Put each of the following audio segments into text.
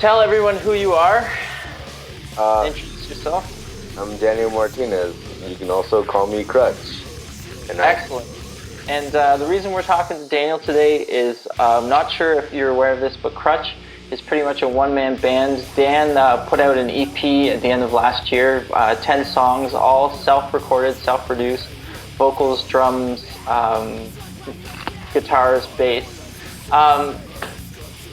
tell everyone who you are. Introduce yourself. I'm Daniel Martinez. You can also call me Crutch. Excellent. And the reason we're talking to Daniel today is, I'm not sure if you're aware of this, but Crutch is pretty much a one-man band. Dan put out an EP at the end of last year, 10 songs, all self-recorded, self-produced, vocals, drums, guitars, bass.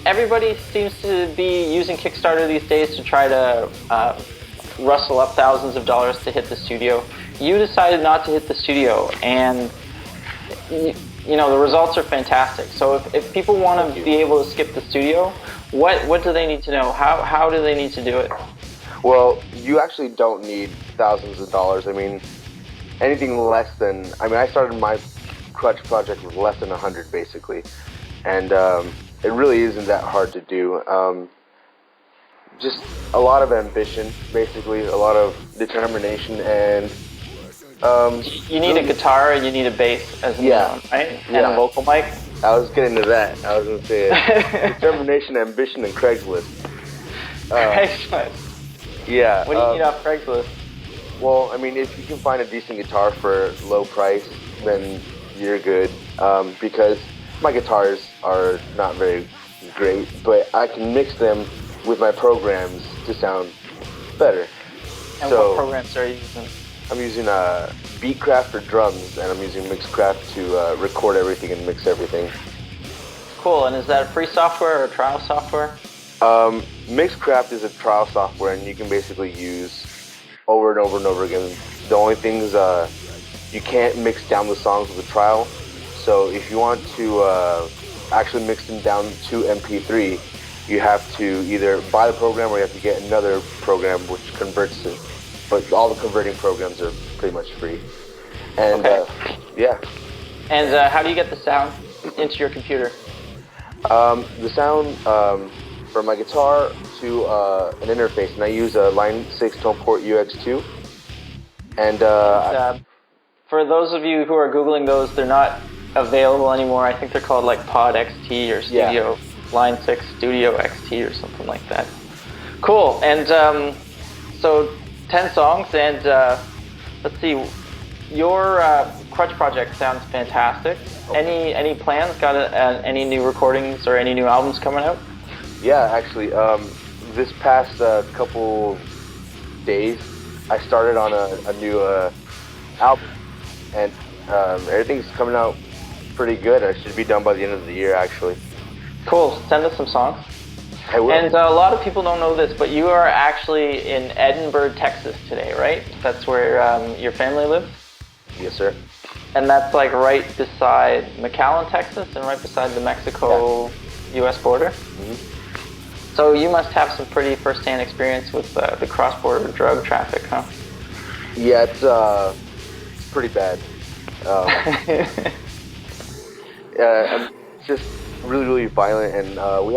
Everybody seems to be using Kickstarter these days to try to rustle up thousands of dollars to hit the studio. You decided not to hit the studio, and you know, the results are fantastic. So if people want to be able to skip the studio, what do they need to know? How do they need to do it? Well, you actually don't need thousands of dollars. I mean, anything less than, I started my Crutch project with less than 100 basically, and it really isn't that hard to do. Just a lot of ambition, basically, a lot of determination, and you need a guitar and you need a bass as well, right? And a vocal mic. I was getting to that. I was going to say it. Determination, ambition, and Craigslist. Craigslist. Yeah. What do you need off Craigslist? Well, I mean, if you can find a decent guitar for low price, then you're good. Because my guitars are not very great, but I can mix them with my programs to sound better. And what programs are you using? I'm using Beatcraft for drums, and I'm using Mixcraft to record everything and mix everything. Cool, and is that free software or trial software? Mixcraft is a trial software, and you can basically use over and over and over again. The only thing is you can't mix down the songs with a trial. So if you want to actually mix them down to MP3, you have to either buy the program or you have to get another program which converts it. But all the converting programs are pretty much free. And yeah. And how do you get the sound into your computer? The sound from my guitar to an interface, and I use a Line 6 Tone Port UX2. And for those of you who are Googling those, they're not available anymore. I think they're called like Pod XT or Studio Line 6 Studio XT or something like that. Cool. And so 10 songs, and let's see, your Crutch project sounds fantastic. Okay. Any plans? Got any new recordings or any new albums coming out? Yeah, actually, this past couple days, I started on a new album, and everything's coming out pretty good. I should be done by the end of the year, actually. Cool. Send us some songs. I will. And a lot of people don't know this, but you are actually in Edinburgh, Texas today, right? That's where your family lives? Yes, sir. And that's like right beside McAllen, Texas, and right beside the Mexico-US border? Mm-hmm. So you must have some pretty first-hand experience with the cross-border drug traffic, huh? Yeah, it's pretty bad. It's just really, really violent, and we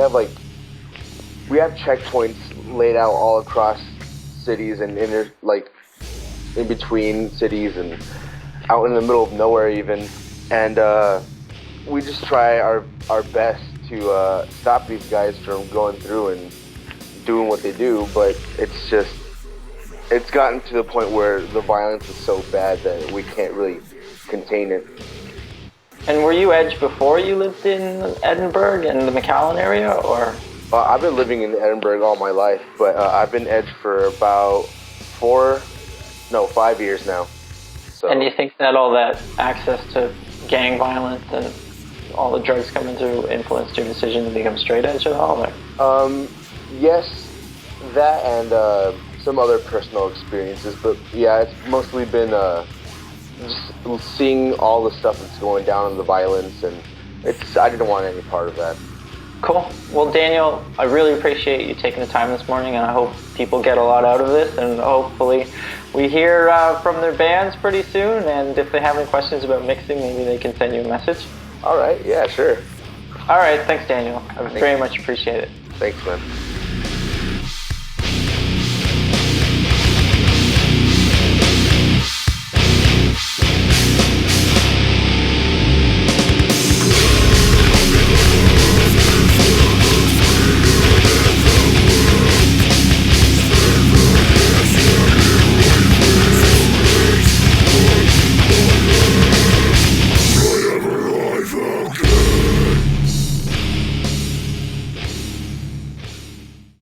have checkpoints laid out all across cities and in between cities and out in the middle of nowhere even, and we just try our best to stop these guys from going through and doing what they do, but it's gotten to the point where the violence is so bad that we can't really contain it. And were you Edge before you lived in Edinburgh and the McAllen area, or? I've been living in Edinburgh all my life, but I've been Edge for about 5 years now. So. And do you think that all that access to gang violence and all the drugs coming through influenced your decision to become straight edge at all? Or? Yes, that and some other personal experiences, but yeah, it's mostly been just seeing all the stuff that's going down and the violence, and I didn't want any part of that. Cool. Well, Daniel, I really appreciate you taking the time this morning, and I hope people get a lot out of this, and hopefully we hear from their bands pretty soon, and if they have any questions about mixing, maybe they can send you a message. All right. Yeah, sure. All right. Thanks, Daniel. I very much appreciate it. Thanks, man.